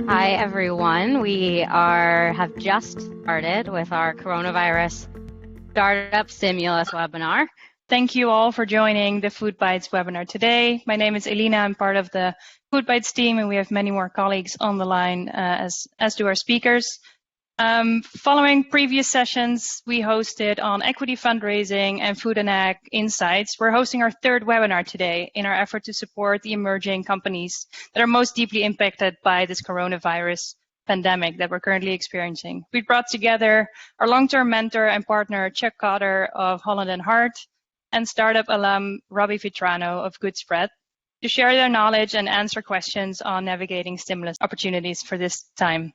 Hi, everyone. We have just started with our coronavirus startup stimulus webinar. Thank you all for joining the FoodBytes webinar today. My name is Elina. I'm part of the FoodBytes team, and we have many more colleagues on the line, as do our speakers. Following previous sessions we hosted on equity fundraising and food and ag insights, we're hosting our third webinar today in our effort to support the emerging companies that are most deeply impacted by this coronavirus pandemic that we're currently experiencing. We brought together our long-term mentor and partner, Chuck Cotter of Holland and Hart, and startup alum Robbie Vitrano of Goodspread to share their knowledge and answer questions on navigating stimulus opportunities for this time.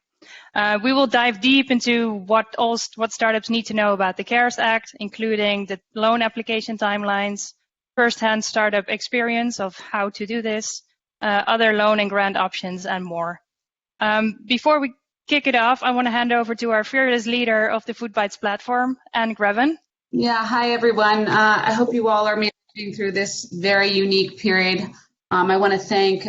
We will dive deep into what startups need to know about the CARES Act, including the loan application timelines, first-hand startup experience of how to do this, other loan and grant options, and more. Before we kick it off, I want to hand over to our fearless leader of the FoodBytes platform, Anne Greven. Yeah, hi everyone. I hope you all are managing through this very unique period. I want to thank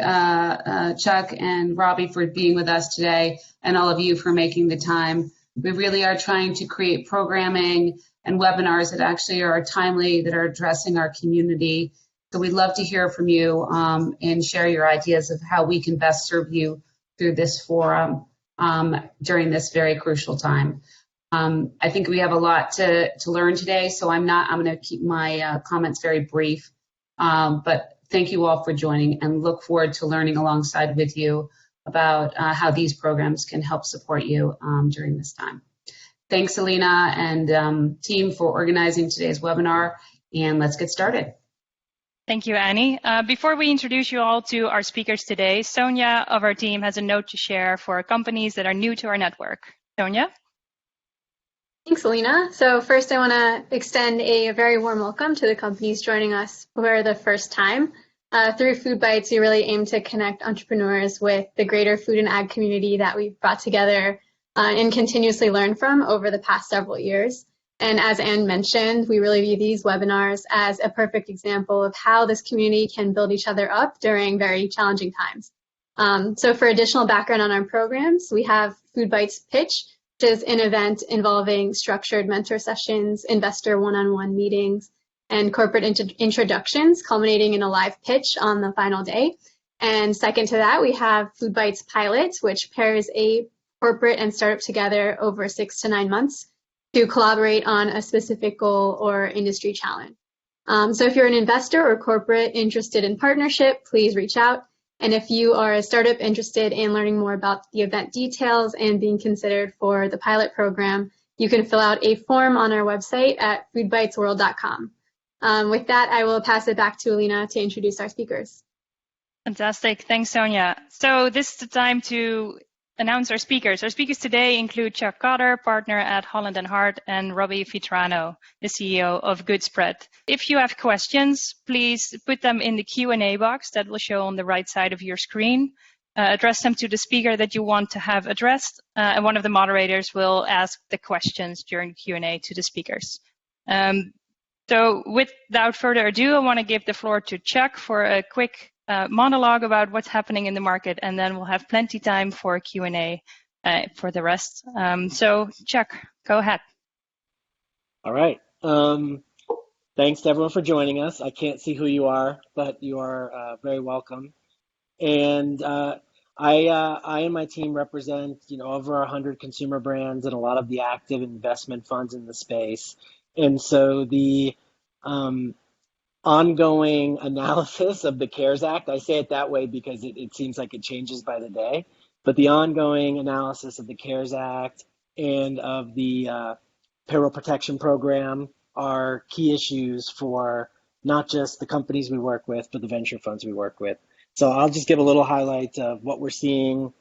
Chuck and Robbie for being with us today, and all of you for making the time. We really are trying to create programming and webinars that actually are timely, that are addressing our community. So we'd love to hear from you and share your ideas of how we can best serve you through this forum during this very crucial time. I think we have a lot to learn today, so I'm going to keep my comments very brief. But thank you all for joining, and look forward to learning alongside with you about how these programs can help support you during this time. Thanks, Alina and team, for organizing today's webinar, and let's get started. Thank you, Annie. Before we introduce you all to our speakers today, Sonia of our team has a note to share for companies that are new to our network. Sonia? Thanks, Alina. So first, I want to extend a very warm welcome to the companies joining us for the first time. Through FoodBytes, we really aim to connect entrepreneurs with the greater food and ag community that we've brought together and continuously learn from over the past several years. And as Anne mentioned, we really view these webinars as a perfect example of how this community can build each other up during very challenging times. So for additional background on our programs, we have FoodBytes Pitch, which is an event involving structured mentor sessions, investor one-on-one meetings, and corporate introductions, culminating in a live pitch on the final day. And second to that, we have FoodBytes Pilot, which pairs a corporate and startup together over 6 to 9 months to collaborate on a specific goal or industry challenge. So if you're an investor or corporate interested in partnership, please reach out. And if you are a startup interested in learning more about the event details and being considered for the pilot program, you can fill out a form on our website at foodbytesworld.com. With that, I will pass it back to Alina to introduce our speakers. Fantastic. Thanks, Sonia. So this is the time to announce our speakers. Our speakers today include Chuck Cotter, partner at Holland and Hart, and Robbie Vitrano, the CEO of Goodspread. If you have questions, please put them in the Q&A box that will show on the right side of your screen. Address them to the speaker that you want to have addressed, and one of the moderators will ask the questions during the Q&A to the speakers. So without further ado, I want to give the floor to Chuck for a quick monologue about what's happening in the market, and then we'll have plenty time for Q&A for the rest. So Chuck, go ahead. All right. Thanks to everyone for joining us. I can't see who you are, but you are very welcome. And I and my team represent, over 100 consumer brands and a lot of the active investment funds in the space. And so the ongoing analysis of the CARES Act, I say it that way because it seems like it changes by the day, but the ongoing analysis of the CARES Act and of the Payroll Protection Program are key issues for not just the companies we work with, but the venture funds we work with. So I'll just give a little highlight of what we're seeing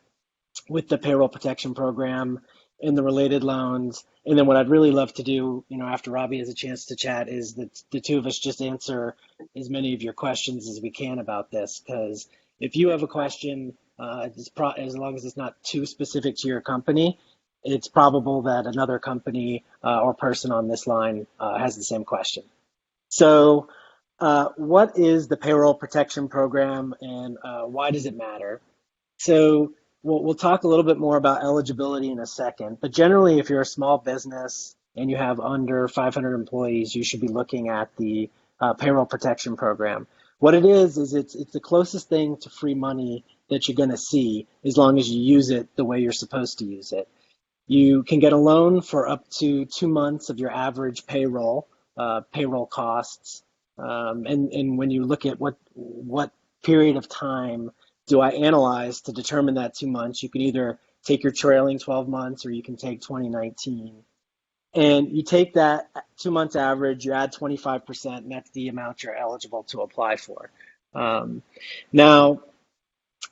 with the Payroll Protection Program and the related loans. And then what I'd really love to do, after Robbie has a chance to chat, is that the two of us just answer as many of your questions as we can about this. Because if you have a question, as long as it's not too specific to your company, it's probable that another company or person on this line has the same question. So what is the Payroll Protection Program, and why does it matter? So we'll talk a little bit more about eligibility in a second, but generally if you're a small business and you have under 500 employees, you should be looking at the Payroll Protection Program. What it is it's the closest thing to free money that you're going to see as long as you use it the way you're supposed to use it. You can get a loan for up to 2 months of your average payroll costs. And when you look at what period of time do I analyze to determine that 2 months, you can either take your trailing 12 months or you can take 2019. And you take that 2 months average, you add 25%, and that's the amount you're eligible to apply for. Now,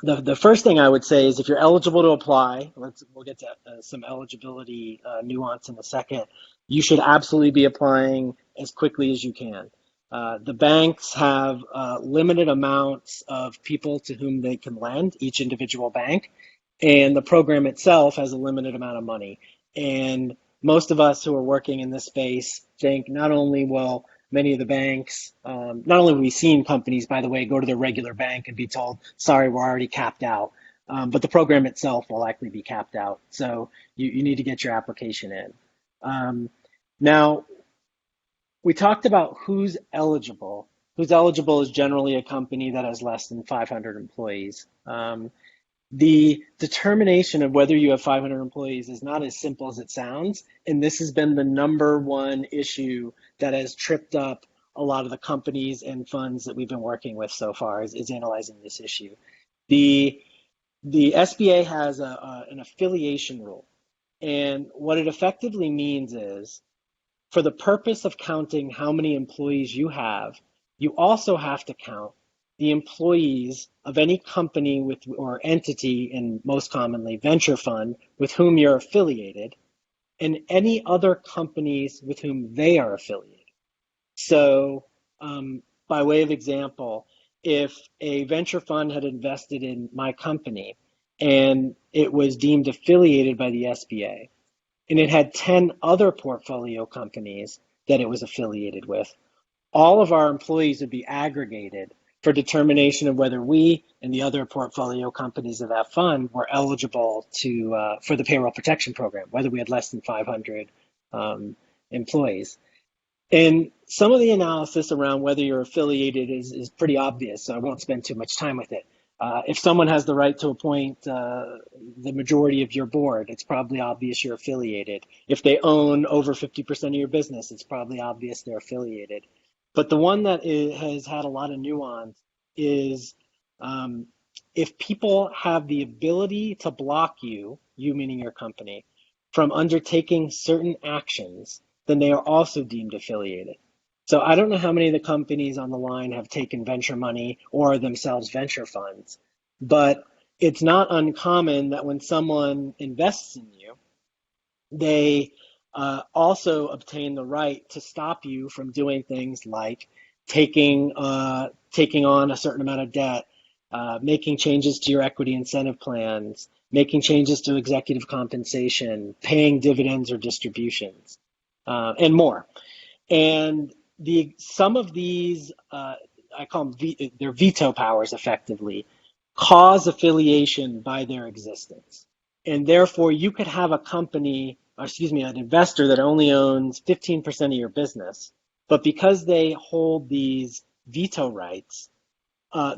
the first thing I would say is if you're eligible to apply, we'll get to some eligibility nuance in a second, you should absolutely be applying as quickly as you can. The banks have limited amounts of people to whom they can lend, each individual bank, and the program itself has a limited amount of money. And most of us who are working in this space think not only will many of the banks, not only have we seen companies, by the way, go to their regular bank and be told, sorry, we're already capped out, but the program itself will likely be capped out. So you need to get your application in. Now, we talked about who's eligible. Who's eligible is generally a company that has less than 500 employees. The determination of whether you have 500 employees is not as simple as it sounds, and this has been the number one issue that has tripped up a lot of the companies and funds that we've been working with so far is analyzing this issue. The SBA has an affiliation rule, and what it effectively means is for the purpose of counting how many employees you have, you also have to count the employees of any company with or entity, and most commonly venture fund, with whom you're affiliated, and any other companies with whom they are affiliated. So by way of example, if a venture fund had invested in my company and it was deemed affiliated by the SBA, and it had 10 other portfolio companies that it was affiliated with, all of our employees would be aggregated for determination of whether we and the other portfolio companies of that fund were eligible for the payroll protection program, whether we had less than 500 employees. And some of the analysis around whether you're affiliated is pretty obvious, so I won't spend too much time with it. If someone has the right to appoint the majority of your board, it's probably obvious you're affiliated. If they own over 50% of your business, it's probably obvious they're affiliated. But the one that has had a lot of nuance is if people have the ability to block you meaning your company, from undertaking certain actions, then they are also deemed affiliated. So I don't know how many of the companies on the line have taken venture money or are themselves venture funds, but it's not uncommon that when someone invests in you, they also obtain the right to stop you from doing things like taking on a certain amount of debt, making changes to your equity incentive plans, making changes to executive compensation, paying dividends or distributions, and more. And some of these, I call them their veto powers effectively, cause affiliation by their existence. And therefore, you could have an investor that only owns 15% of your business, but because they hold these veto rights,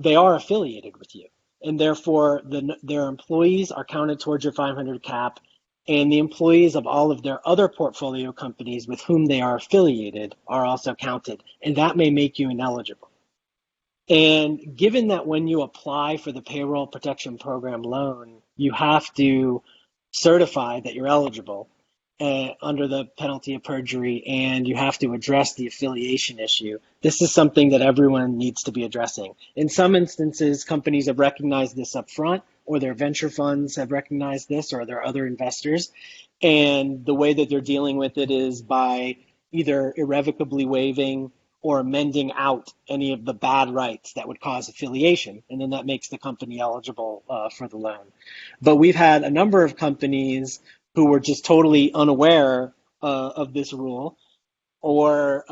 they are affiliated with you. And therefore, their employees are counted towards your 500 cap, and the employees of all of their other portfolio companies with whom they are affiliated are also counted, and that may make you ineligible. And given that when you apply for the Payroll Protection Program loan, you have to certify that you're eligible under the penalty of perjury, and you have to address the affiliation issue. This is something that everyone needs to be addressing. In some instances, companies have recognized this up front, or their venture funds have recognized this, or their other investors. And the way that they're dealing with it is by either irrevocably waiving or amending out any of the bad rights that would cause affiliation, and then that makes the company eligible for the loan. But we've had a number of companies who were just totally unaware of this rule, or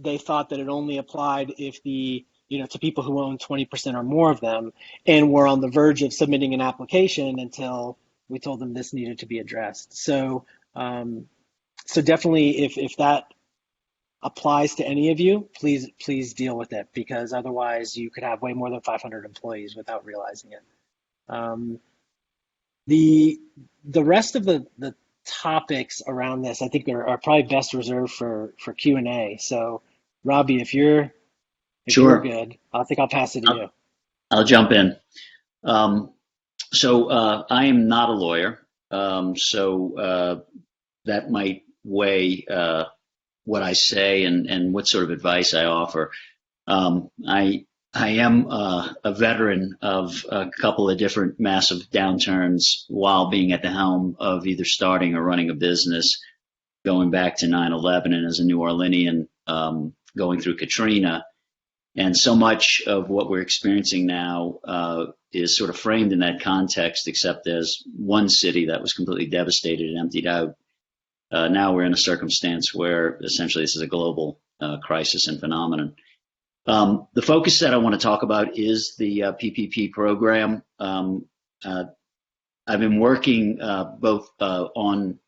they thought that it only applied if to people who own 20% or more of them, and were on the verge of submitting an application until we told them this needed to be addressed. So, so definitely, if that applies to any of you, please deal with it, because otherwise you could have way more than 500 employees without realizing it. The rest of the topics around this, I think, are probably best reserved for Q&A. So, Robbie, if you're good, I think I'll pass it to you. I'll jump in. So I am not a lawyer, so that might weigh what I say and what sort of advice I offer. I am a veteran of a couple of different massive downturns while being at the helm of either starting or running a business, going back to 9/11, and as a New Orleanian, going through Katrina. And so much of what we're experiencing now is sort of framed in that context, except as one city that was completely devastated and emptied out. Now we're in a circumstance where essentially this is a global crisis and phenomenon. The focus that I want to talk about is the PPP program. I've been working both on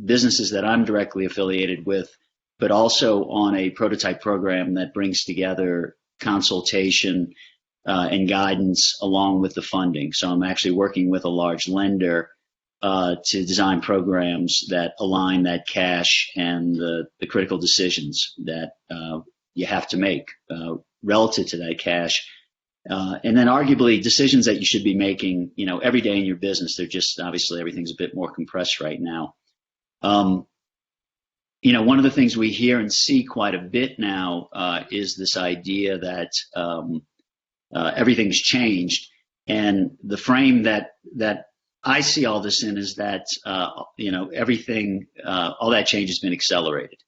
businesses that I'm directly affiliated with, but also on a prototype program that brings together consultation and guidance along with the funding. So I'm actually working with a large lender to design programs that align that cash and the critical decisions that you have to make relative to that cash. And then arguably decisions that you should be making, every day in your business. They're just, obviously everything's a bit more compressed right now. One of the things we hear and see quite a bit now is this idea that everything's changed, and the frame that I see all this in is that everything, all that change has been accelerated.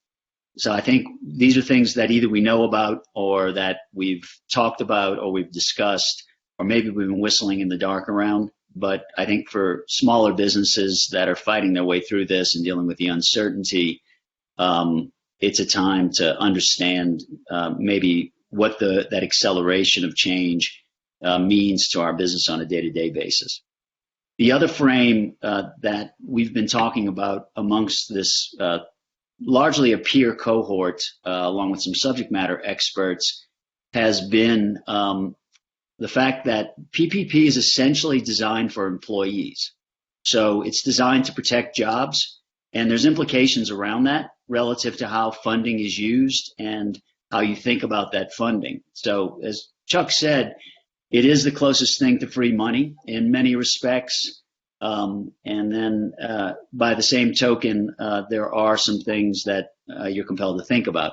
So I think these are things that either we know about, or that we've talked about, or we've discussed, or maybe we've been whistling in the dark around. But I think for smaller businesses that are fighting their way through this and dealing with the uncertainty, it's a time to understand maybe what that acceleration of change means to our business on a day-to-day basis. The other frame that we've been talking about amongst this largely a peer cohort, along with some subject matter experts, has been the fact that PPP is essentially designed for employees. So it's designed to protect jobs, and there's implications around that relative to how funding is used and how you think about that funding. So as Chuck said, it is the closest thing to free money in many respects. And then by the same token, there are some things that you're compelled to think about.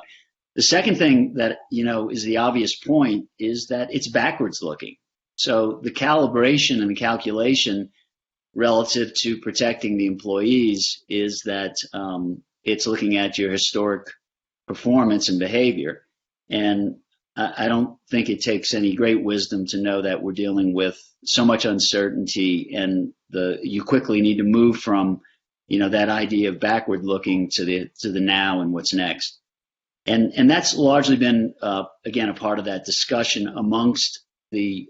The second thing that, is the obvious point is that it's backwards looking. So the calibration and the calculation relative to protecting the employees is that it's looking at your historic performance and behavior. And I don't think it takes any great wisdom to know that we're dealing with so much uncertainty, and you quickly need to move from, that idea of backward looking to the now and what's next. And that's largely been, again, a part of that discussion amongst the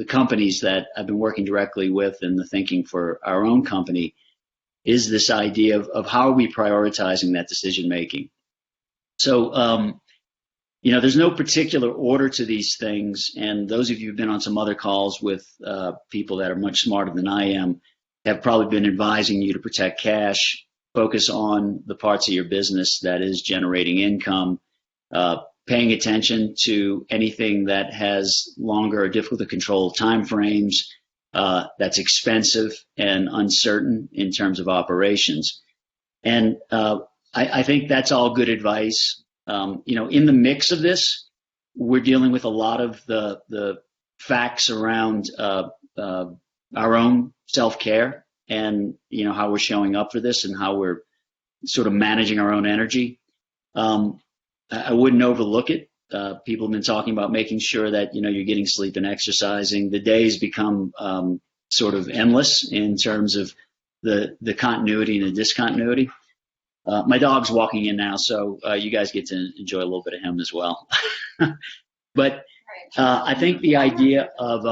companies that I've been working directly with, and the thinking for our own company is this idea of how are we prioritizing that decision making. So, there's no particular order to these things, and those of you who've been on some other calls with people that are much smarter than I am have probably been advising you to protect cash, focus on the parts of your business that is generating income, paying attention to anything that has longer or difficult to control time frames, that's expensive and uncertain in terms of operations. And I think that's all good advice. In the mix of this, we're dealing with a lot of the facts around our own self-care and, how we're showing up for this and how we're sort of managing our own energy. I wouldn't overlook it. People have been talking about making sure that, you're getting sleep and exercising. The days become sort of endless in terms of the continuity and the discontinuity. My dog's walking in now, so you guys get to enjoy a little bit of him as well. But I think the idea of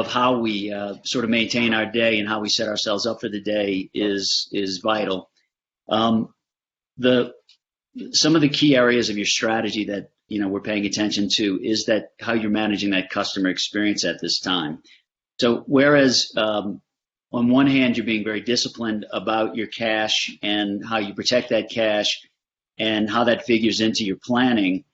how we sort of maintain our day and how we set ourselves up for the day is vital. Some of the key areas of your strategy that we're paying attention to is that how you're managing that customer experience at this time. So whereas on one hand you're being very disciplined about your cash and how you protect that cash and how that figures into your planning,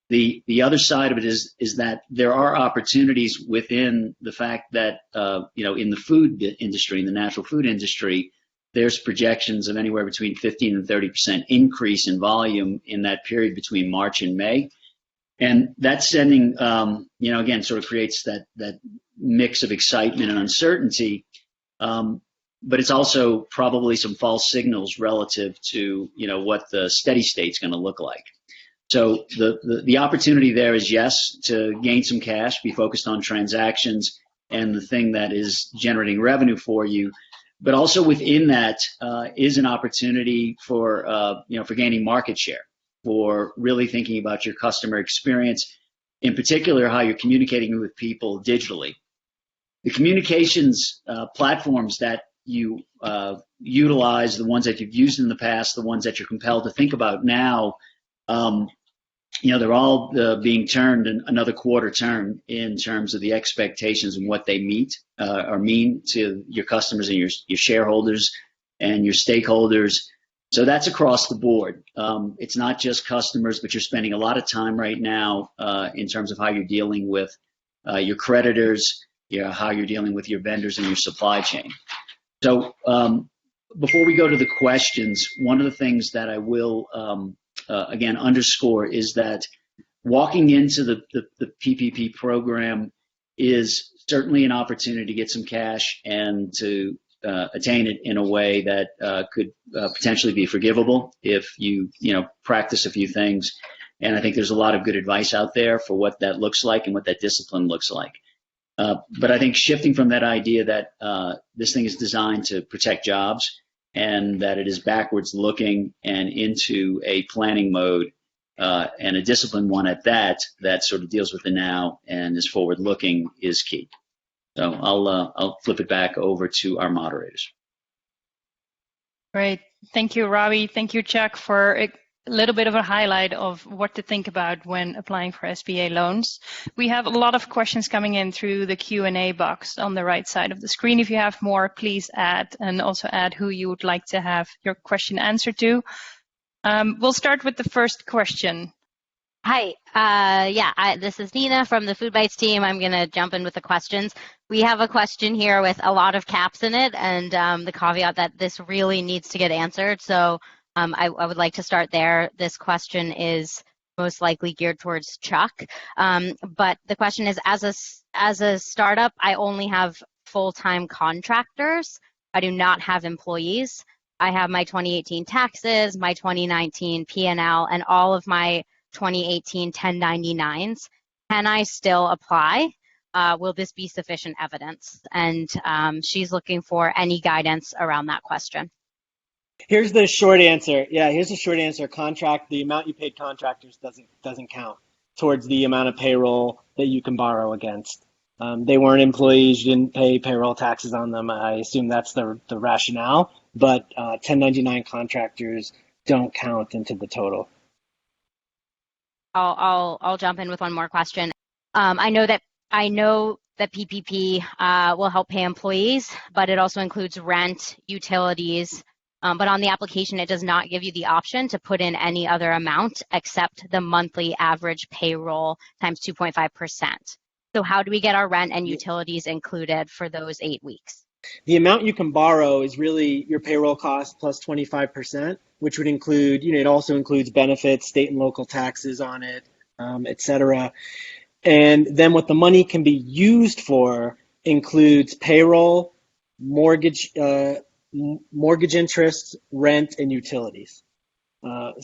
the other side of it is that there are opportunities within the fact that in the food industry, in the natural food industry, there's projections of anywhere between 15 and 30% increase in volume in that period between March and May. And that's sending, again, sort of creates that mix of excitement and uncertainty. But it's also probably some false signals relative to, what the steady state's going to look like. So the opportunity there is, yes, to gain some cash, be focused on transactions and the thing that is generating revenue for you. But also within that is an opportunity for gaining market share, for really thinking about your customer experience, in particular how you're communicating with people digitally. The communications platforms that you utilize, the ones that you've used in the past, the ones that you're compelled to think about now, they're all being turned another quarter turn in terms of the expectations and what they meet or mean to your customers and your shareholders and your stakeholders. So that's across the board. It's not just customers, but you're spending a lot of time right now in terms of how you're dealing with your creditors, how you're dealing with your vendors and your supply chain. So before we go to the questions, one of the things that I will again underscore is that walking into the PPP program is certainly an opportunity to get some cash and to attain it in a way that could potentially be forgivable if you practice a few things. And I think there's a lot of good advice out there for what that looks like and what that discipline looks like. But I think shifting from that idea that this thing is designed to protect jobs and that it is backwards looking and into a planning mode and a disciplined one at that sort of deals with the now and is forward looking is key. So I'll flip it back over to our moderators. Great. Thank you, Robbie. Thank you, Chuck, for a little bit of a highlight of what to think about when applying for SBA loans. We have a lot of questions coming in through the Q&A box on the right side of the screen. If you have more, please add, and also add who you would like to have your question answered to. We'll start with the first question. Hi, this is Nina from the FoodBytes team. I'm going to jump in with the questions. We have a question here with a lot of caps in it, and the caveat that this really needs to get answered. So I would like to start there. This question is most likely geared towards Chuck. But the question is, as a startup, I only have full-time contractors. I do not have employees. I have my 2018 taxes, my 2019 P&L, and all of my 2018 1099s. Can I still apply? Will this be sufficient evidence? And she's looking for any guidance around that question. Here's the short answer. Here's the short answer. The amount you paid contractors doesn't count towards the amount of payroll that you can borrow against. They weren't employees. You didn't pay payroll taxes on them. I assume that's the rationale. But 1099 contractors don't count into the total. I'll jump in with one more question. I know that PPP will help pay employees, but it also includes rent, utilities. But on the application, it does not give you the option to put in any other amount except the monthly average payroll times 2.5%. So how do we get our rent and utilities included for those 8 weeks? The amount you can borrow is really your payroll cost plus 25%, which would include, it also includes benefits, state and local taxes on it, et cetera. And then what the money can be used for includes payroll, mortgage interest, rent, and utilities. And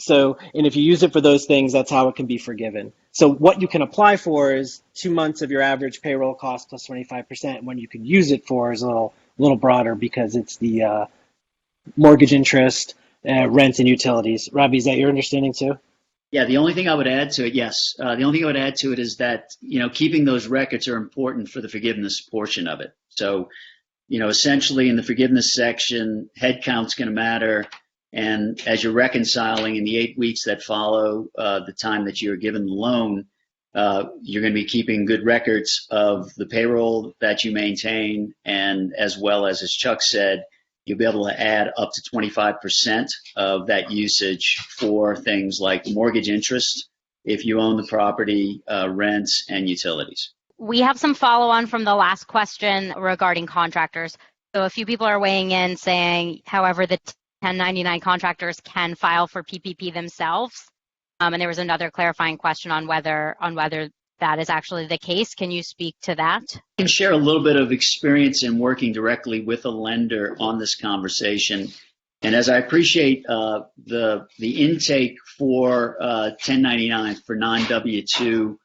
if you use it for those things, that's how it can be forgiven. So what you can apply for is 2 months of your average payroll cost plus 25%. And when you can use it for is a little broader because it's the mortgage interest, rent, and utilities. Robbie, is that your understanding too? Yeah, the only thing I would add to it, yes. The only thing I would add to it is that, keeping those records are important for the forgiveness portion of it. So, essentially in the forgiveness section, head count's going to matter. And as you're reconciling in the 8 weeks that follow the time that you're given the loan, you're going to be keeping good records of the payroll that you maintain. And as well as Chuck said, you'll be able to add up to 25% of that usage for things like mortgage interest, if you own the property, rents, and utilities. We have some follow-on from the last question regarding contractors. So a few people are weighing in saying, however, the 1099 contractors can file for PPP themselves. And there was another clarifying question on whether that is actually the case. Can you speak to that? I can share a little bit of experience in working directly with a lender on this conversation. And as I appreciate the intake for 1099 for non-W-2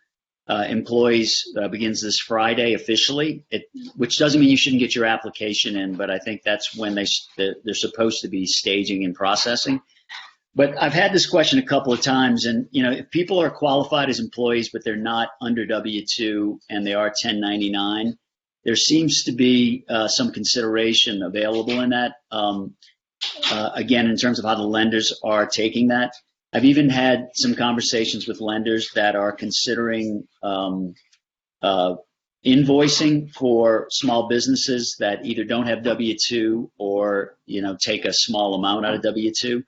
employees begins this Friday officially, which doesn't mean you shouldn't get your application in, but I think that's when they're supposed to be staging and processing. But I've had this question a couple of times, and if people are qualified as employees but they're not under W-2 and they are 1099, there seems to be some consideration available in that. Again, in terms of how the lenders are taking that. I've even had some conversations with lenders that are considering invoicing for small businesses that either don't have W-2 or take a small amount out of W-2.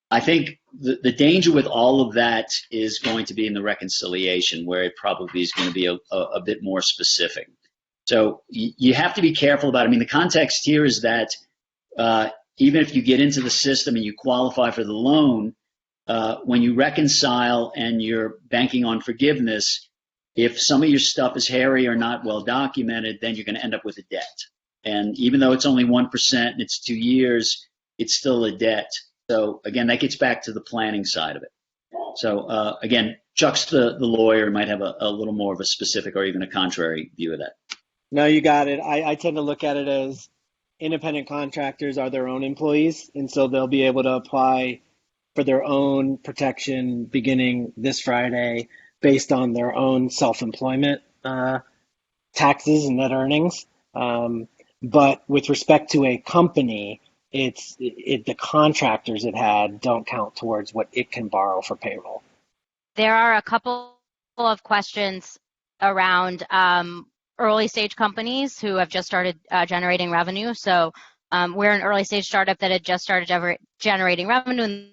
I think the danger with all of that is going to be in the reconciliation, where it probably is going to be a bit more specific. So you have to be careful about it. I mean, the context here is that even if you get into the system and you qualify for the loan, when you reconcile and you're banking on forgiveness, if some of your stuff is hairy or not well documented, then you're going to end up with a debt. And even though it's only 1% and it's 2 years, it's still a debt. So again, that gets back to the planning side of it. So again, Chuck's the lawyer, might have a little more of a specific or even a contrary view of that. No, you got it. I tend to look at it as independent contractors are their own employees, and so they'll be able to apply for their own protection beginning this Friday based on their own self-employment taxes and net earnings. But with respect to a company, the contractors it had don't count towards what it can borrow for payroll. There are a couple of questions around early stage companies who have just started generating revenue. So we're an early stage startup that had just started generating revenue in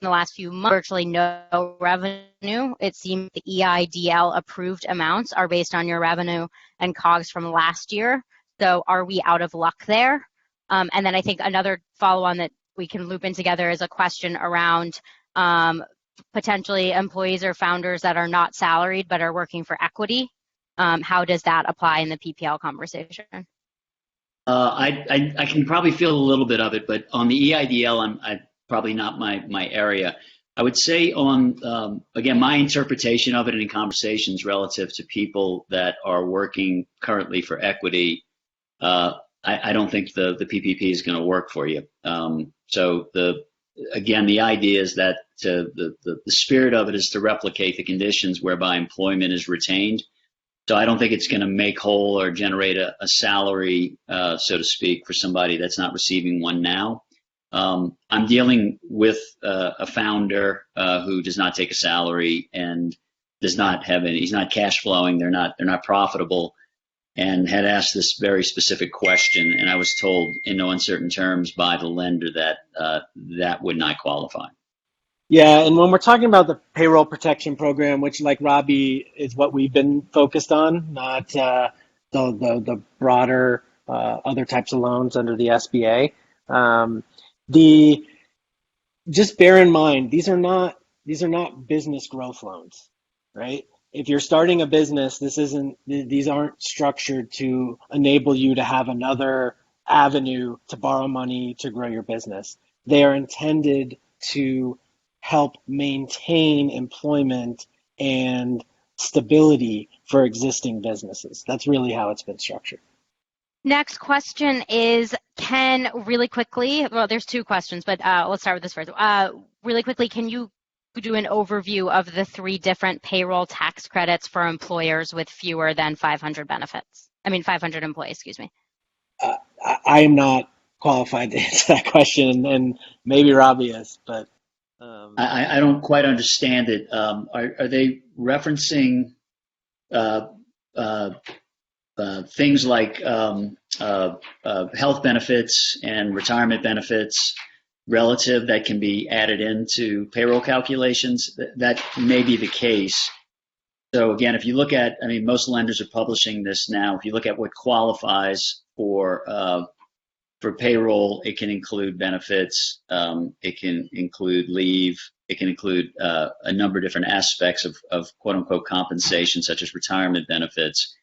the last few months, virtually no revenue. It seems the EIDL approved amounts are based on your revenue and COGS from last year. So are we out of luck there? And then I think another follow-on that we can loop in together is a question around potentially employees or founders that are not salaried but are working for equity. How does that apply in the PPL conversation? I can probably feel a little bit of it, but on the EIDL, I'm probably not my area. I would say on, again, my interpretation of it in conversations relative to people that are working currently for equity, I don't think the PPP is going to work for you. So again, the idea is that the spirit of it is to replicate the conditions whereby employment is retained. So I don't think it's going to make whole or generate a salary, so to speak, for somebody that's not receiving one now. I'm dealing with a founder who does not take a salary and does not have any. He's not cash flowing. They're not profitable, and had asked this very specific question, and I was told in no uncertain terms by the lender that that would not qualify. Yeah, and when we're talking about the payroll protection program, which, like Robbie, is what we've been focused on, not the broader other types of loans under the SBA. Just bear in mind, these are not business growth loans, right? If you're starting a business, these aren't structured to enable you to have another avenue to borrow money to grow your business. They are intended to help maintain employment and stability for existing businesses. That's really how it's been structured. Next question is, really quickly, well, there's two questions, but let's start with this first. Really quickly, can you do an overview of the 3 different payroll tax credits for employers with fewer than 500 employees, excuse me? I am not qualified to answer that question, and maybe Robbie is, but I don't quite understand it. Are they referencing things like health benefits and retirement benefits relative that can be added into payroll calculations? That may be the case. So again, if you look at, most lenders are publishing this now. If you look at what qualifies for payroll, it can include benefits, it can include leave, it can include a number of different aspects of quote unquote compensation, such as retirement benefits.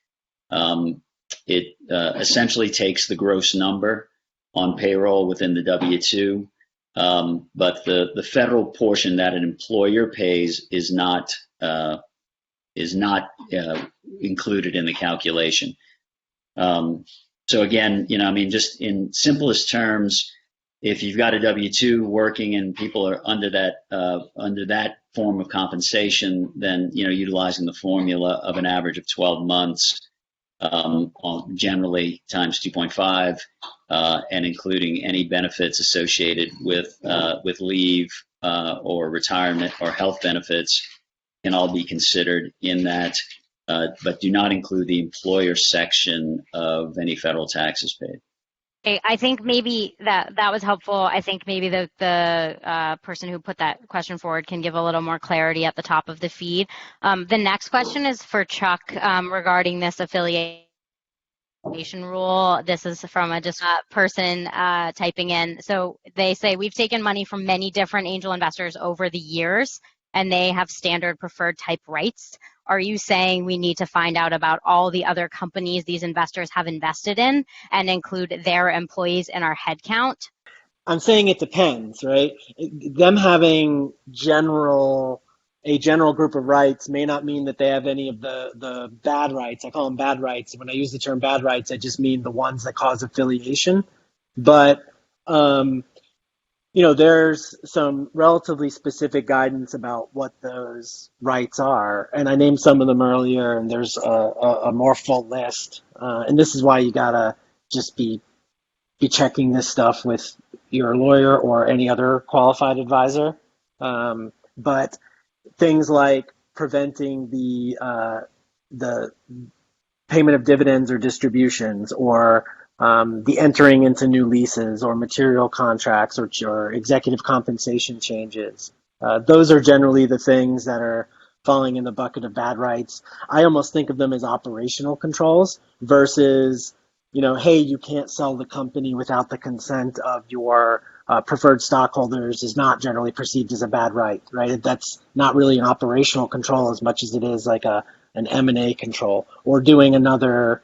It essentially takes the gross number on payroll within the W-2, but the federal portion that an employer pays is not included in the calculation. So again, just in simplest terms, if you've got a W-2 working and people are under that form of compensation, then utilizing the formula of an average of 12 months, generally times 2.5, and including any benefits associated with leave or retirement or health benefits, can all be considered in that, but do not include the employer section of any federal taxes paid. Okay, I think maybe that was helpful. I think maybe the person who put that question forward can give a little more clarity at the top of the feed. The next question is for Chuck regarding this affiliation rule. This is from a person typing in. So they say, we've taken money from many different angel investors over the years, and they have standard preferred type rights. Are you saying we need to find out about all the other companies these investors have invested in and include their employees in our head count? I'm saying it depends, right? Them having a general group of rights may not mean that they have any of the bad rights. I call them bad rights. When I use the term bad rights, I just mean the ones that cause affiliation. But there's some relatively specific guidance about what those rights are. And I named some of them earlier, and there's a more full list. And this is why you gotta just be checking this stuff with your lawyer or any other qualified advisor. But things like preventing the payment of dividends or distributions, or the entering into new leases or material contracts or executive compensation changes. Those are generally the things that are falling in the bucket of bad rights. I almost think of them as operational controls versus, hey, you can't sell the company without the consent of your preferred stockholders is not generally perceived as a bad right? That's not really an operational control as much as it is like an M&A control, or doing another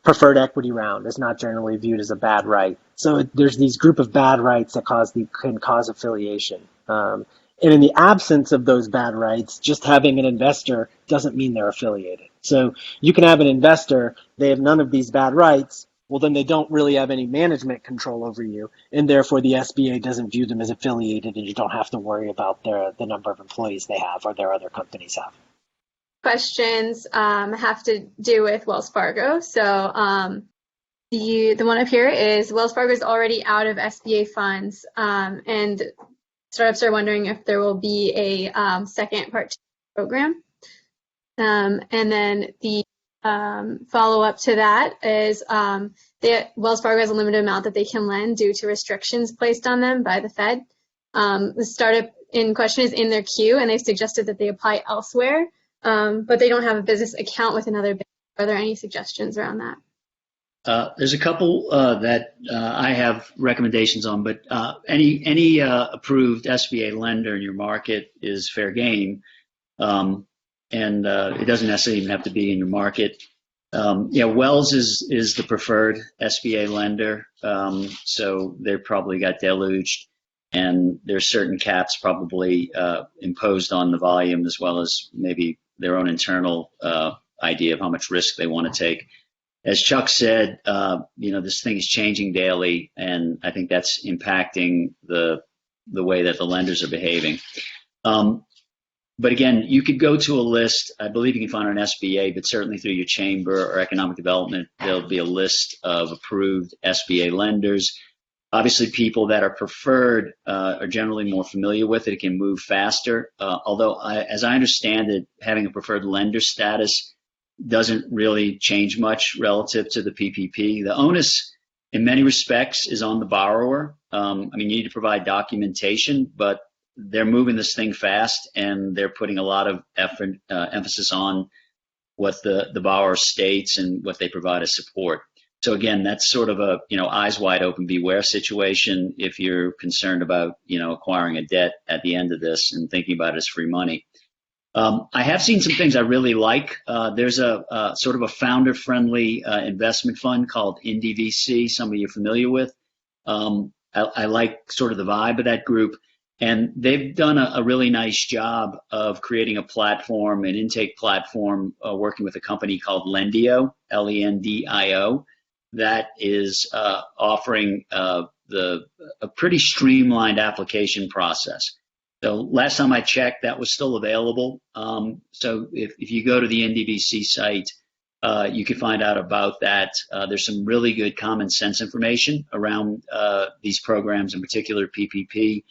preferred equity round is not generally viewed as a bad right. So there's these group of bad rights that can cause affiliation. And in the absence of those bad rights, just having an investor doesn't mean they're affiliated. So you can have an investor, they have none of these bad rights, well then they don't really have any management control over you, and therefore the SBA doesn't view them as affiliated, and you don't have to worry about the number of employees they have or their other companies have. Questions have to do with Wells Fargo. So the one up here is Wells Fargo is already out of SBA funds, and startups are wondering if there will be a second Part 2 program. And then the follow-up to that is Wells Fargo has a limited amount that they can lend due to restrictions placed on them by the Fed. The startup in question is in their queue, and they've suggested that they apply elsewhere. But they don't have a business account with another bank. Are there any suggestions around that? There's a couple that I have recommendations on, but any approved SBA lender in your market is fair game, and it doesn't necessarily even have to be in your market. Wells is the preferred SBA lender, so they probably got deluged. And there's certain caps probably imposed on the volume, as well as maybe their own internal idea of how much risk they want to take. as Chuck said, this thing is changing daily, and I think that's impacting the way that the lenders are behaving. But again, you could go to a list. I believe you can find it on SBA, but certainly through your chamber or economic development, there'll be a list of approved SBA lenders. Obviously, people that are preferred are generally more familiar with it. It can move faster. Although, as I understand it, having a preferred lender status doesn't really change much relative to the PPP. The onus, in many respects, is on the borrower. You need to provide documentation, but they're moving this thing fast, and they're putting a lot of effort, emphasis on what the borrower states and what they provide as support. So again, that's sort of a eyes wide open, beware situation if you're concerned about acquiring a debt at the end of this and thinking about it as free money. I have seen some things I really like. There's a sort of a founder-friendly investment fund called IndieVC. Some of you are familiar with. I like sort of the vibe of that group, and they've done a really nice job of creating a platform, an intake platform, working with a company called Lendio, Lendio, that is offering a pretty streamlined application process. So last time I checked, that was still available. So if you go to the NDVC site, you can find out about that. There's some really good common sense information around these programs, in particular PPP.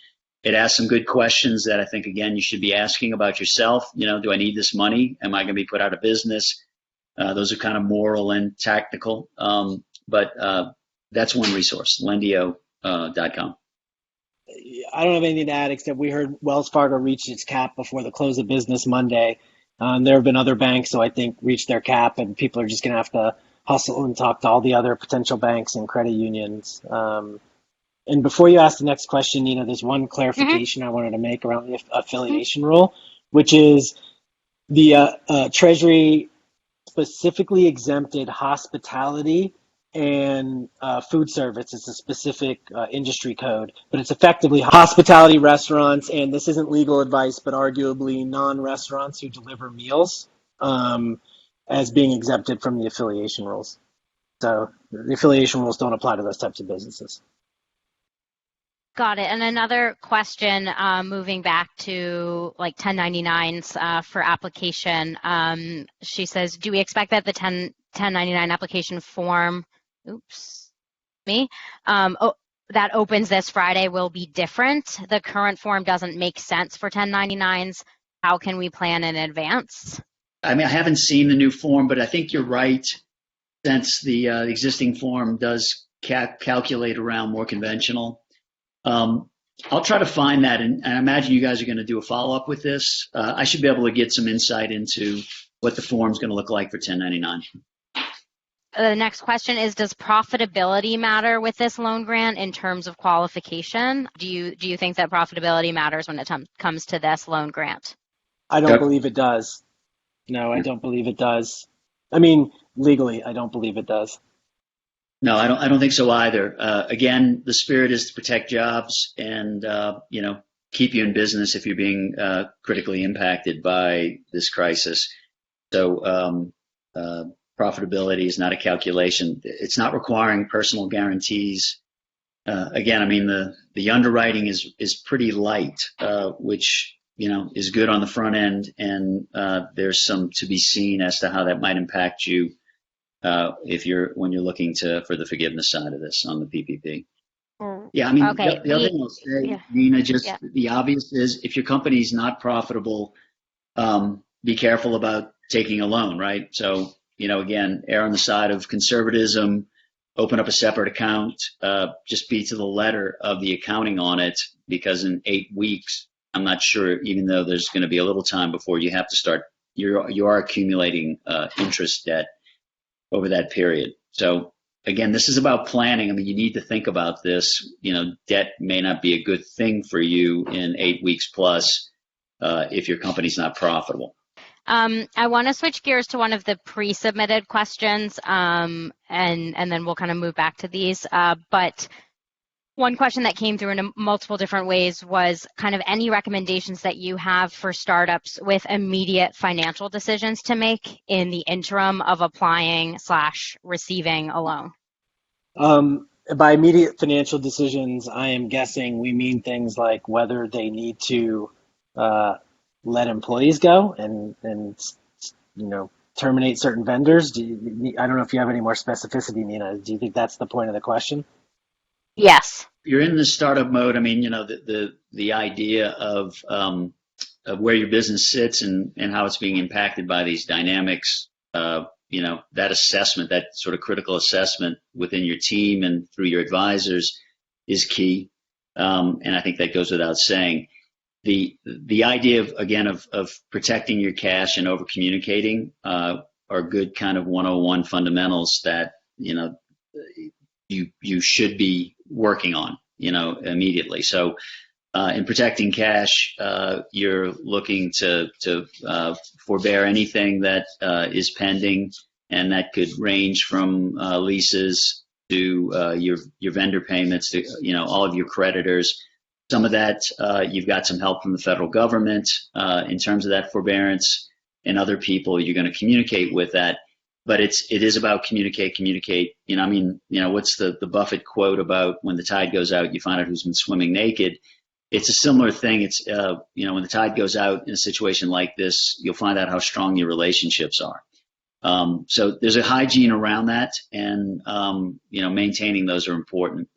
It asks some good questions that I think, again, you should be asking about yourself. Do I need this money? Am I going to be put out of business? Those are kind of moral and tactical. But that's one resource, lendio.com. I don't have anything to add except we heard Wells Fargo reached its cap before the close of business Monday. There have been other banks who I think reached their cap, and people are just going to have to hustle and talk to all the other potential banks and credit unions. And before you ask the next question, there's one clarification I wanted to make around the affiliation rule, which is the Treasury specifically exempted hospitality and food service. It's a specific industry code, but it's effectively hospitality, restaurants, and this isn't legal advice, but arguably non-restaurants who deliver meals as being exempted from the affiliation rules. So the affiliation rules don't apply to those types of businesses. Got it. And another question, moving back to like 1099s for application. She says, do we expect that the 1099 application form that opens this Friday will be different? The current form doesn't make sense for 1099s. How can we plan in advance? I haven't seen the new form, but I think you're right, since the existing form does calculate around more conventional. I'll try to find that, and I imagine you guys are going to do a follow-up with this. I should be able to get some insight into what the form's going to look like for 1099. The next question is, does profitability matter with this loan grant in terms of qualification? Do you think that profitability matters when it comes to this loan grant? I don't believe it does. No, I don't believe it does. Legally, I don't believe it does. No, I don't think so either. Again, the spirit is to protect jobs and keep you in business if you're being critically impacted by this crisis. So profitability is not a calculation. It's not requiring personal guarantees. Again, the underwriting is pretty light, which is good on the front end, and there's some to be seen as to how that might impact you when you're looking for the forgiveness side of this on the PPP. Yeah, okay. The other thing I'll say, Nina, the obvious is if your company's not profitable, be careful about taking a loan, right? So, again, err on the side of conservatism, open up a separate account, just be to the letter of the accounting on it, because in 8 weeks, I'm not sure, even though there's going to be a little time before you have to start, you are accumulating interest debt over that period. So again, this is about planning. You need to think about this. Debt may not be a good thing for you in 8 weeks plus if your company's not profitable. I want to switch gears to one of the pre-submitted questions, and then we'll kind of move back to these. But One question that came through in multiple different ways was kind of any recommendations that you have for startups with immediate financial decisions to make in the interim of applying / receiving a loan. By immediate financial decisions, I am guessing we mean things like whether they need to let employees go and terminate certain vendors. I don't know if you have any more specificity, Nina. Do you think that's the point of the question? Yes. You're in the startup mode. I mean, the idea of where your business sits and how it's being impacted by these dynamics. That assessment, that sort of critical assessment within your team and through your advisors is key. And I think that goes without saying. The idea of protecting your cash and over communicating are good kind of 101 fundamentals that you should be working on immediately. So in protecting cash, you're looking to forbear anything that is pending, and that could range from leases to your vendor payments to all of your creditors. Some of that you've got some help from the federal government in terms of that forbearance, and other people you're going to communicate with that. But it is about communicate. What's the Buffett quote about when the tide goes out, you find out who's been swimming naked? It's a similar thing. It's when the tide goes out in a situation like this, you'll find out how strong your relationships are. So there's a hygiene around that, and maintaining those are important.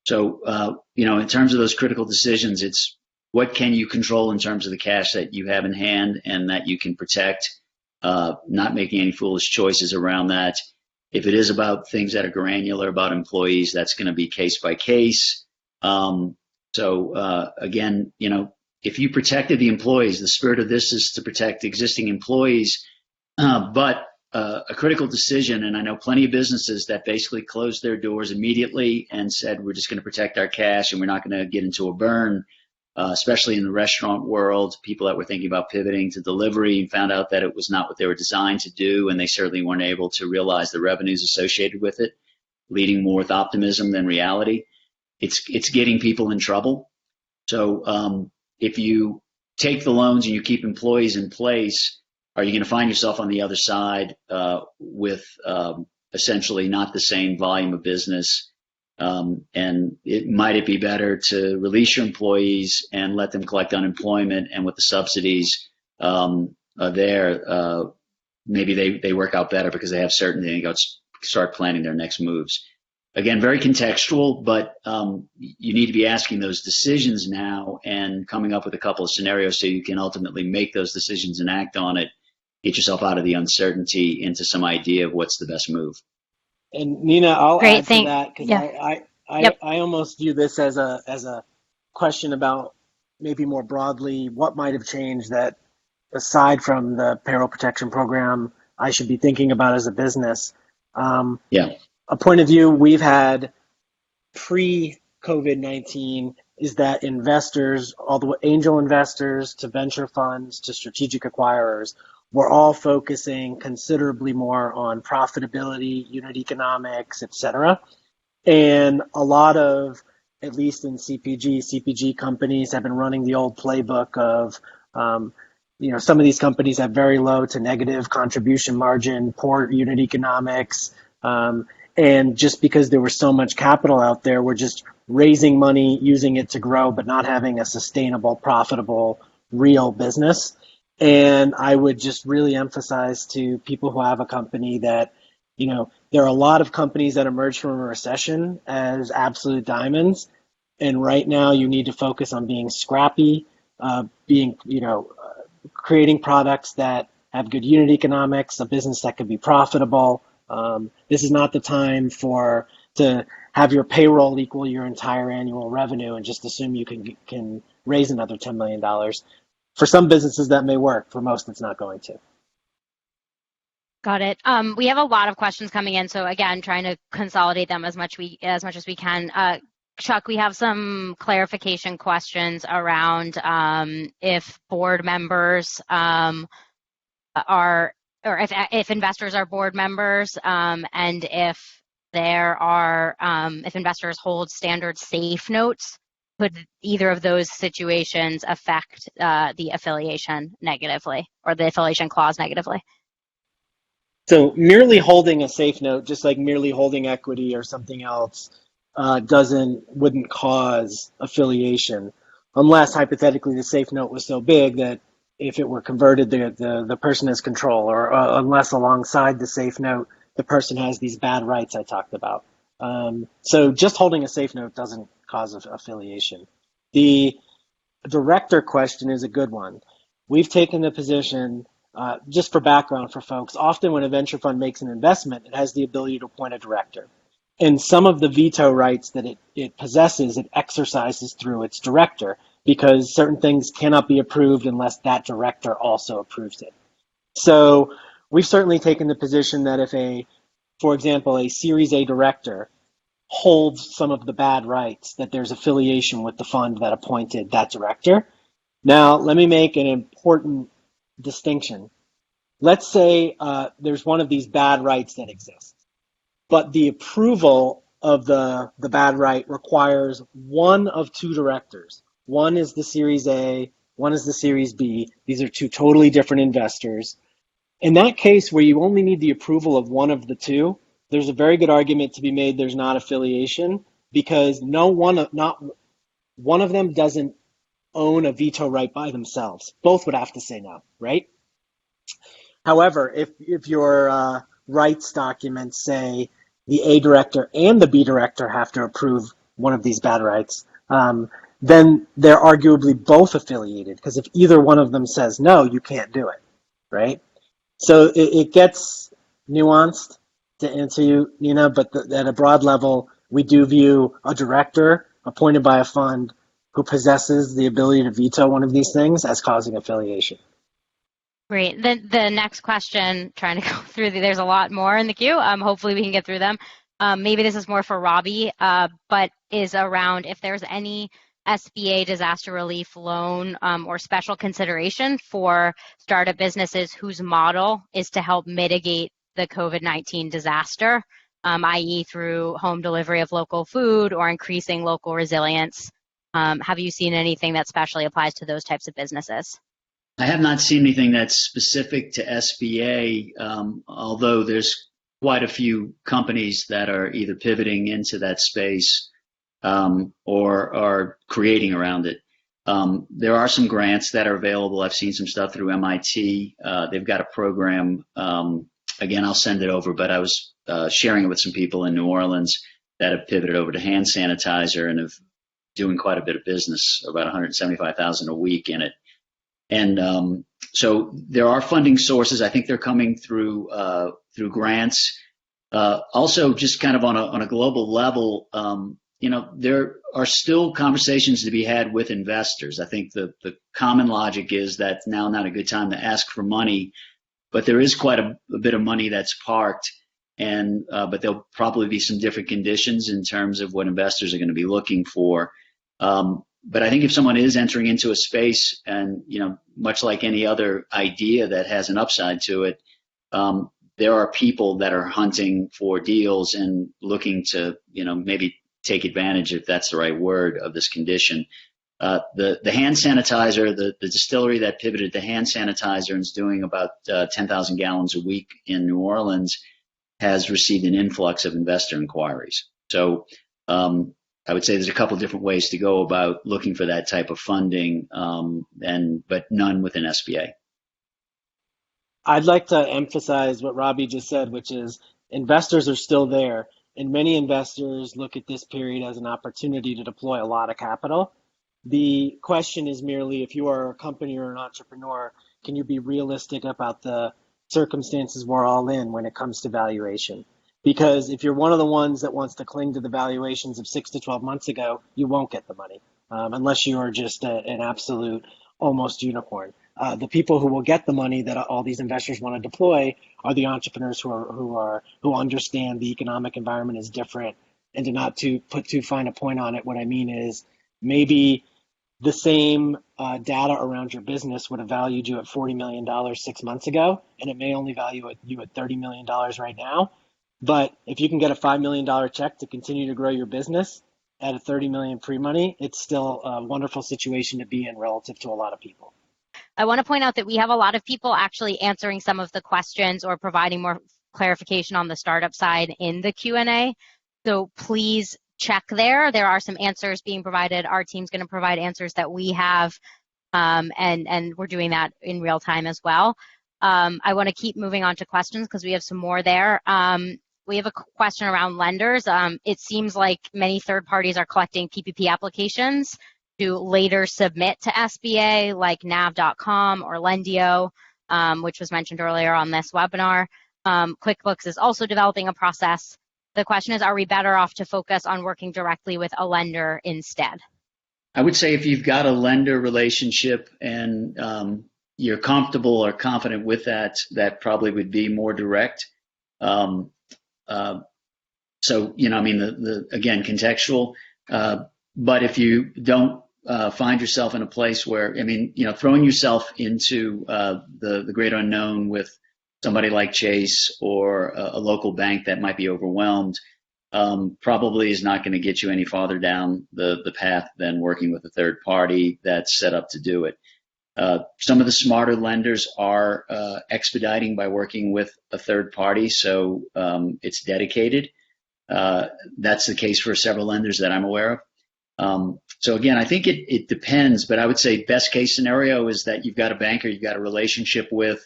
So in terms of those critical decisions, it's what can you control in terms of the cash that you have in hand and that you can protect. Not making any foolish choices around that. If it is about things that are granular about employees, that's going to be case by case. Again, if you protected the employees, the spirit of this is to protect existing employees, but a critical decision, and I know plenty of businesses that basically closed their doors immediately and said, we're just going to protect our cash and we're not going to get into a burn. Especially in the restaurant world, people that were thinking about pivoting to delivery and found out that it was not what they were designed to do, and they certainly weren't able to realize the revenues associated with it, leading more with optimism than reality. It's getting people in trouble. So if you take the loans and you keep employees in place, are you going to find yourself on the other side with essentially not the same volume of business? And might it be better to release your employees and let them collect unemployment, and with the subsidies maybe they work out better because they have certainty and go start planning their next moves. Again, very contextual, but you need to be asking those decisions now and coming up with a couple of scenarios so you can ultimately make those decisions and act on it. Get yourself out of the uncertainty into some idea of what's the best move. And Nina, I'll add to that because I almost view this as a question about maybe more broadly what might have changed that, aside from the payroll protection program, I should be thinking about as a business. A point of view we've had pre-COVID-19 is that investors, all the angel investors to venture funds to strategic acquirers, were all focusing considerably more on profitability, unit economics, et cetera. And a lot of, at least in CPG companies have been running the old playbook of, some of these companies have very low to negative contribution margin, poor unit economics. And just because there was so much capital out there, we're just raising money, using it to grow, but not having a sustainable, profitable, real business. And I would just really emphasize to people who have a company that, there are a lot of companies that emerge from a recession as absolute diamonds. And right now you need to focus on being scrappy, creating products that have good unit economics, a business that could be profitable. This is not the time to have your payroll equal your entire annual revenue and just assume you can raise another $10 million. For some businesses that may work, for most it's not going to. Got it. We have a lot of questions coming in, so again, trying to consolidate them as much as we can. Chuck, we have some clarification questions around if board members if investors are board members, and if if investors hold standard safe notes, could either of those situations affect the affiliation negatively or the affiliation clause negatively? So merely holding a safe note, just like merely holding equity or something else, wouldn't cause affiliation, unless hypothetically the safe note was so big that if it were converted, the person has control, or unless alongside the safe note the person has these bad rights I talked about. So just holding a safe note doesn't cause affiliation. The director question is a good one. We've taken the position, just for background for folks, often when a venture fund makes an investment, it has the ability to appoint a director. And some of the veto rights that it possesses, it exercises through its director, because certain things cannot be approved unless that director also approves it. So we've certainly taken the position that if for example, a Series A director holds some of the bad rights, that there's affiliation with the fund that appointed that director. Now, let me make an important distinction. Let's say there's one of these bad rights that exists, but the approval of the bad right requires one of two directors. One is the Series A, one is the Series B. These are two totally different investors. In that case, where you only need the approval of one of the two, there's a very good argument to be made there's not affiliation, because not one of them doesn't own a veto right by themselves. Both would have to say no, right? However, if your rights documents say the A director and the B director have to approve one of these bad rights, then they're arguably both affiliated, because if either one of them says no, you can't do it, right? So it gets nuanced, to answer you, Nina, but at a broad level, we do view a director appointed by a fund who possesses the ability to veto one of these things as causing affiliation. Great. The next question, trying to go through, there's a lot more in the queue. Hopefully we can get through them. Maybe this is more for Robbie, but is around if there's any SBA disaster relief loan or special consideration for startup businesses whose model is to help mitigate the COVID-19 disaster, i.e. through home delivery of local food or increasing local resilience. Have you seen anything that specially applies to those types of businesses? I have not seen anything that's specific to SBA, although there's quite a few companies that are either pivoting into that space or are creating around it. There are some grants that are available. I've seen some stuff through MIT. They've got a program. Again, I'll send it over, but I was sharing it with some people in New Orleans that have pivoted over to hand sanitizer and have doing quite a bit of business, about $175,000 a week in it. And so there are funding sources. I think they're coming through grants. Also, just kind of on a global level, there are still conversations to be had with investors. I think the common logic is that now not a good time to ask for money, but there is quite a bit of money that's parked, and but there'll probably be some different conditions in terms of what investors are going to be looking for. But I think if someone is entering into a space, and much like any other idea that has an upside to it, there are people that are hunting for deals and looking to maybe take advantage, if that's the right word, of this condition. The hand sanitizer, the distillery that pivoted to hand sanitizer and is doing about 10,000 gallons a week in New Orleans, has received an influx of investor inquiries. So I would say there's a couple different ways to go about looking for that type of funding, but none within SBA. I'd like to emphasize what Robbie just said, which is investors are still there, and many investors look at this period as an opportunity to deploy a lot of capital. The question is merely, if you are a company or an entrepreneur, can you be realistic about the circumstances we're all in when it comes to valuation? Because if you're one of the ones that wants to cling to the valuations of 6 to 12 months ago, you won't get the money unless you are just an absolute almost unicorn. The people who will get the money that all these investors want to deploy are the entrepreneurs who understand the economic environment is different. And to put too fine a point on it, what I mean is maybe the same data around your business would have valued you at $40 million 6 months ago, and it may only value you at $30 million right now. But if you can get a $5 million check to continue to grow your business at a $30 million pre-money, it's still a wonderful situation to be in relative to a lot of people. I want to point out that we have a lot of people actually answering some of the questions or providing more clarification on the startup side in the Q&A. So please check there. There are some answers being provided. Our team's going to provide answers that we have, and we're doing that in real time as well. I want to keep moving on to questions because we have some more there. We have a question around lenders. It seems like many third parties are collecting PPP applications to later submit to SBA, like nav.com or Lendio, which was mentioned earlier on this webinar. QuickBooks is also developing a process. The question is, are we better off to focus on working directly with a lender instead? I would say if you've got a lender relationship and you're comfortable or confident with that, that probably would be more direct. So, you know, I mean, again, contextual. But if you don't find yourself in a place where, I mean, you know, throwing yourself into the great unknown with somebody like Chase or a local bank that might be overwhelmed, probably is not going to get you any farther down the path than working with a third party that's set up to do it. Some of the smarter lenders are expediting by working with a third party, so it's dedicated. That's the case for several lenders that I'm aware of. So again, I think it depends, but I would say best case scenario is that you've got a banker you've got a relationship with,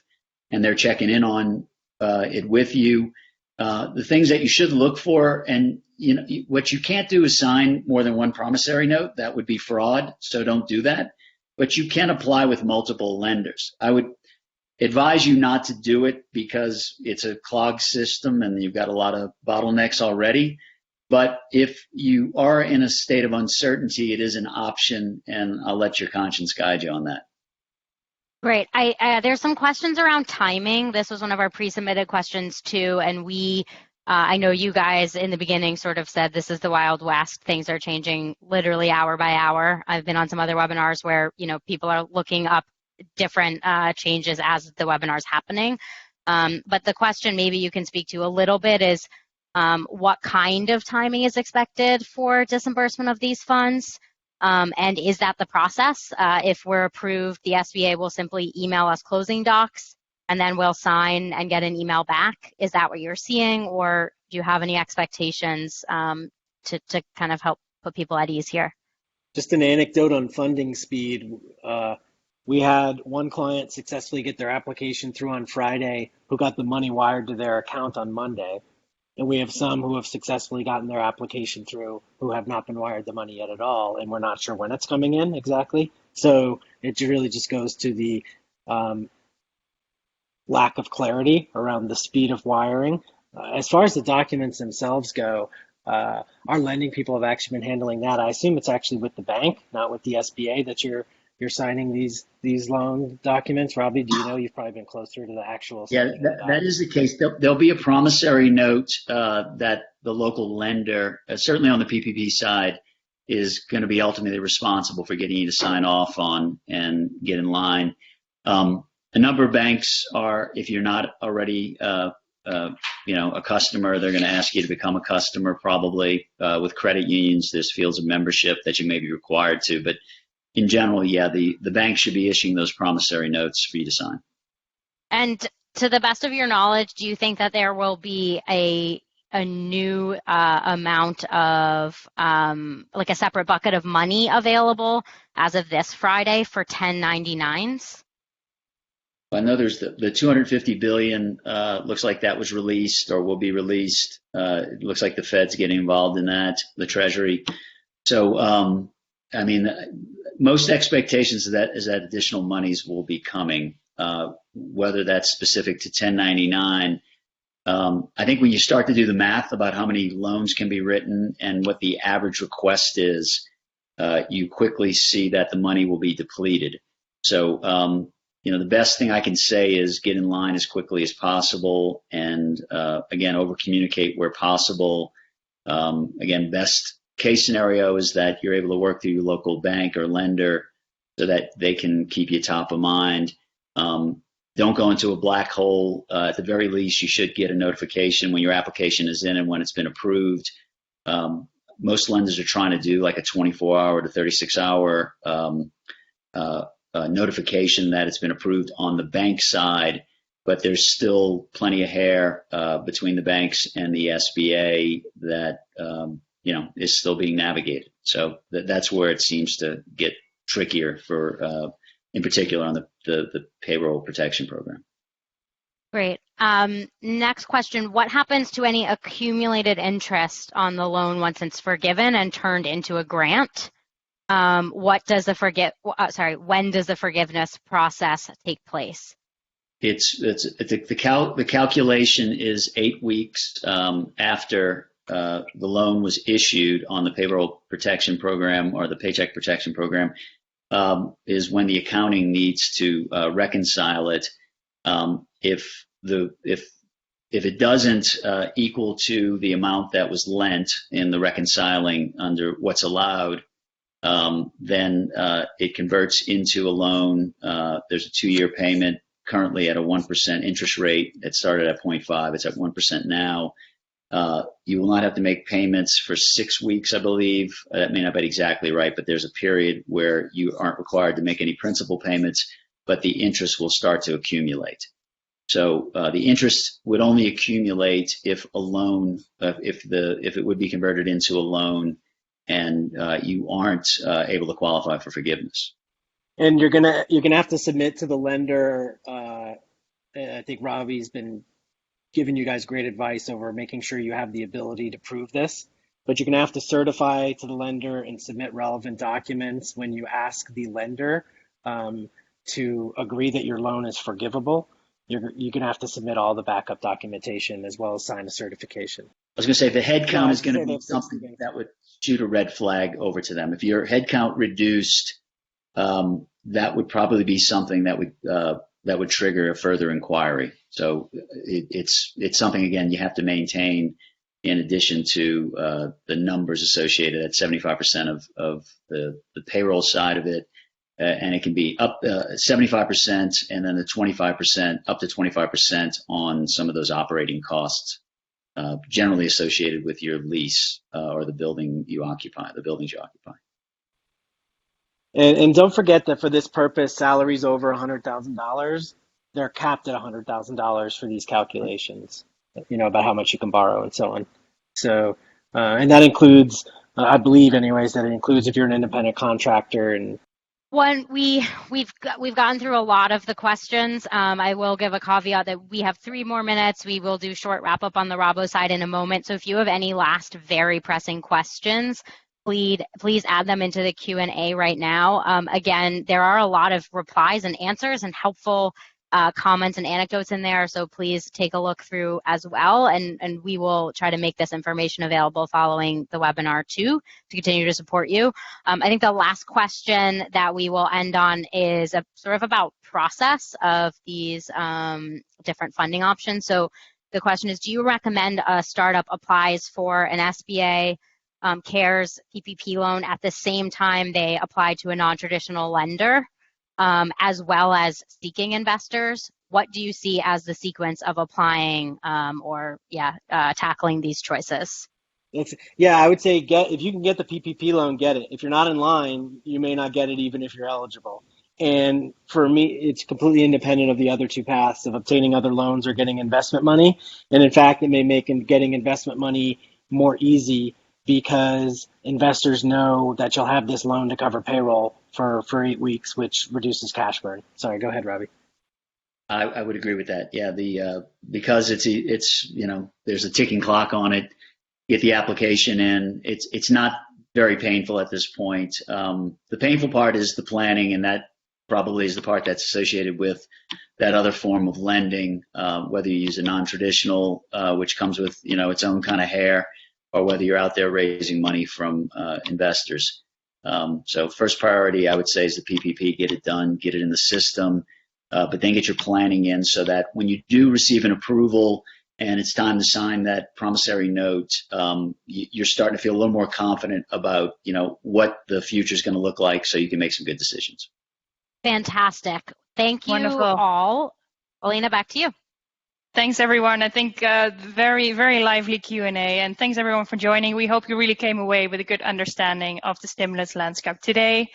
and they're checking in on it with you. The things that you should look for, and you know, what you can't do is sign more than one promissory note. That would be fraud, so don't do that. But you can apply with multiple lenders. I would advise you not to do it because it's a clogged system and you've got a lot of bottlenecks already. But if you are in a state of uncertainty, it is an option, and I'll let your conscience guide you on that. Great. There's some questions around timing. This was one of our pre-submitted questions too, and I know you guys in the beginning sort of said this is the Wild West. Things are changing literally hour by hour. I've been on some other webinars where, you know, people are looking up different changes as the webinar's happening. But the question maybe you can speak to a little bit is what kind of timing is expected for disbursement of these funds? And is that the process? If we're approved, the SBA will simply email us closing docs, and then we'll sign and get an email back. Is that what you're seeing, or do you have any expectations to kind of help put people at ease here? Just an anecdote on funding speed. We had one client successfully get their application through on Friday who got the money wired to their account on Monday. And we have some who have successfully gotten their application through who have not been wired the money yet at all, and we're not sure when it's coming in exactly. So it really just goes to the lack of clarity around the speed of wiring. As far as the documents themselves go, our lending people have actually been handling that. I assume it's actually with the bank, not with the SBA, that you're signing these loan documents. Robbie, do you know? You've probably been closer to the actual. Yeah, that is the case. There'll be a promissory note that the local lender, certainly on the PPP side, is going to be ultimately responsible for getting you to sign off on and get in line. A number of banks are, if you're not already, a customer, they're going to ask you to become a customer. Probably with credit unions, there's fields of membership that you may be required to, but in general, yeah, the bank should be issuing those promissory notes for you to sign. And to the best of your knowledge, do you think that there will be a new amount of like a separate bucket of money available as of this Friday for 1099s? I know there's the 250 billion. Looks like that was released or will be released. It looks like the Fed's getting involved in that, the Treasury. So, I mean, most expectations is that additional monies will be coming, whether that's specific to 1099. I think when you start to do the math about how many loans can be written and what the average request is, you quickly see that the money will be depleted. So, the best thing I can say is get in line as quickly as possible and, again, over-communicate where possible. Again, best case scenario is that you're able to work through your local bank or lender so that they can keep you top of mind. don't go into a black hole. At the very least, you should get a notification when your application is in and when it's been approved. Most lenders are trying to do like a 24-hour to 36-hour notification that it's been approved on the bank side, but there's still plenty of hair between the banks and the SBA that is still being navigated. So that's where it seems to get trickier for, in particular, on the payroll protection program. Great. Next question. What happens to any accumulated interest on the loan once it's forgiven and turned into a grant? When does the forgiveness process take place? The calculation is 8 weeks after the loan was issued on the payroll protection program or the paycheck protection program, is when the accounting needs to reconcile it. If it doesn't equal to the amount that was lent in the reconciling under what's allowed, then it converts into a loan. There's a 2-year payment currently at a 1% interest rate. It started at 0.5. It's at 1% now. You will not have to make payments for 6 weeks, I believe. That may not be exactly right, but there's a period where you aren't required to make any principal payments, but the interest will start to accumulate. So the interest would only accumulate if a loan, if it would be converted into a loan, and you aren't able to qualify for forgiveness. And you're gonna have to submit to the lender. I think Robbie's been giving you guys great advice over making sure you have the ability to prove this. But you're gonna have to certify to the lender and submit relevant documents when you ask the lender to agree that your loan is forgivable. You're going to have to submit all the backup documentation as well as sign a certification. I was going to say the head count is going to be something that would shoot a red flag over to them. If your head count reduced, that would probably be something that would trigger a further inquiry. So it's something, again, you have to maintain in addition to the numbers associated at 75% of the payroll side of it. And it can be up 75% and then the 25%, up to 25% on some of those operating costs, generally associated with your lease or the buildings you occupy. And don't forget that for this purpose, salaries over $100,000, they're capped at $100,000 for these calculations, about how much you can borrow and so on. So, and that includes, I believe anyways, that it includes if you're an independent contractor and we've gotten through a lot of the questions. I will give a caveat that we have 3 more minutes. We will do short wrap up on the Robbo side in a moment. So if you have any last very pressing questions, please add them into the Q&A right now. Again, there are a lot of replies and answers and helpful comments and anecdotes in there, so please take a look through as well, and we will try to make this information available following the webinar too to continue to support you. I think the last question that we will end on is a sort of about process of these different funding options. So the question is, do you recommend a startup applies for an SBA CARES PPP loan at the same time they apply to a non-traditional lender? As well as seeking investors? What do you see as the sequence of applying tackling these choices? I would say if you can get the PPP loan, get it. If you're not in line, you may not get it even if you're eligible. And for me, it's completely independent of the other 2 paths of obtaining other loans or getting investment money. And in fact, it may make getting investment money more easy because investors know that you'll have this loan to cover payroll for 8 weeks, which reduces cash burn. Sorry, go ahead, Robbie. I would agree with that. Yeah, because it's there's a ticking clock on it. Get the application in. It's not very painful at this point. The painful part is the planning, and that probably is the part that's associated with that other form of lending, whether you use a non-traditional, which comes with its own kind of hair, or whether you're out there raising money from investors. So first priority, I would say, is the PPP. Get it done, get it in the system, but then get your planning in so that when you do receive an approval and it's time to sign that promissory note, you're starting to feel a little more confident about what the future is going to look like so you can make some good decisions. Fantastic. Thank you Wonderful. all. Alina, back to you. Thanks, everyone. I think very, very lively Q&A, and thanks everyone for joining. We hope you really came away with a good understanding of the stimulus landscape today.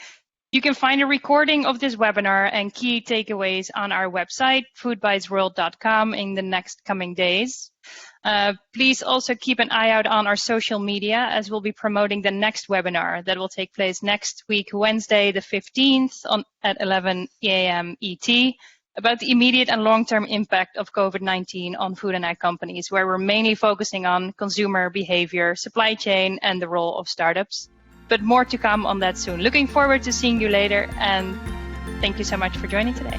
You can find a recording of this webinar and key takeaways on our website, foodbytesworld.com, in the next coming days. Please also keep an eye out on our social media, as we'll be promoting the next webinar that will take place next week, Wednesday the 15th at 11 a.m. ET, about the immediate and long-term impact of COVID-19 on food and ag companies, where we're mainly focusing on consumer behavior, supply chain, and the role of startups. But more to come on that soon. Looking forward to seeing you later, and thank you so much for joining today.